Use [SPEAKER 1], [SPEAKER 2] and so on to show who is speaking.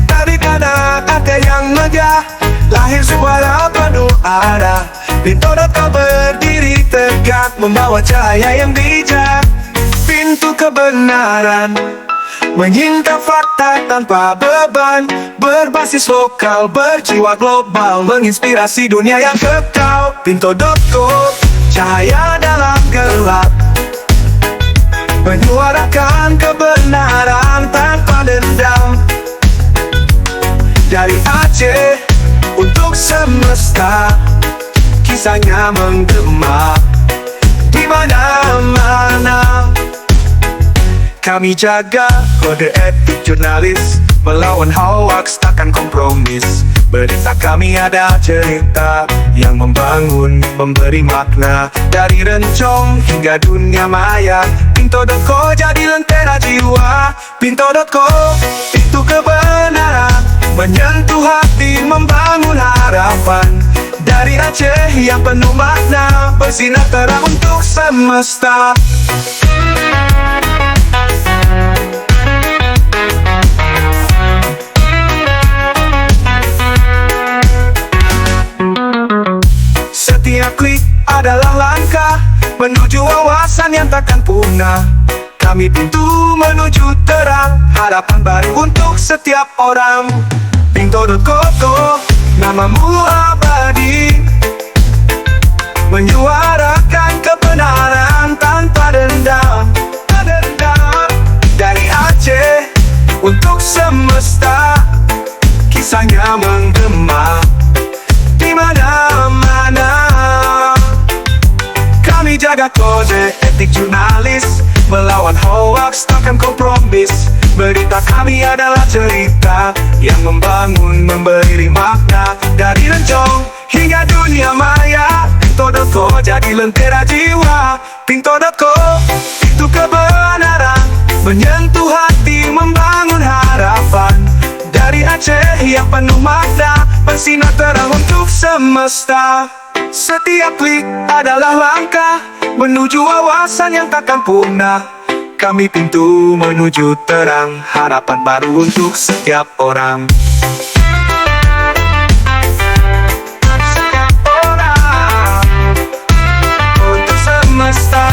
[SPEAKER 1] Dari tanah ada yang megah, lahir suara penuh arah. Pintu.co berdiri tegak, membawa cahaya yang bijak. Pintu kebenaran, menyinta fakta tanpa beban. Berbasis lokal, berjiwa global, menginspirasi dunia yang kekal. Pintu.co, cahaya dalam gelap, menyuarakan kebenaran tanpa dendam. Dari Aceh untuk semesta, kisahnya menggema di mana-mana. Kami jaga kode etik jurnalis, melawan hoaks takkan kompromis. Berita kami ada cerita yang membangun, memberi makna. Dari Rencong hingga dunia maya, Pintu.co jadi lentera jiwa. Pintu.co, pintu kebenaran, menyentuh hati, membangun harapan. Dari Aceh yang penuh makna, bersinar terang untuk semesta. Setiap klik adalah langkah menuju wawasan yang takkan punah. Kami pintu menuju terang, harapan baru untuk setiap orang. Pintu.co, namamu abadi, menyuarakan kebenaran tanpa dendam. Dari Aceh untuk semesta, kisahnya menggema di mana-mana. Kami jaga kode etik jurnalis, melawan hoaks takkan kompromis. Berita kami adalah cerita yang membangun, memberi makna. Dari Rencong hingga dunia maya, Pintu.co jadi lentera jiwa. Pintu.co, itu kebenaran, menyentuh hati, membangun harapan. Dari Aceh yang penuh makna, bersinar terang untuk semesta. Setiap klik adalah langkah menuju wawasan yang takkan punah. Kami pintu menuju terang, harapan baru untuk setiap orang. Setiap orang, untuk semesta.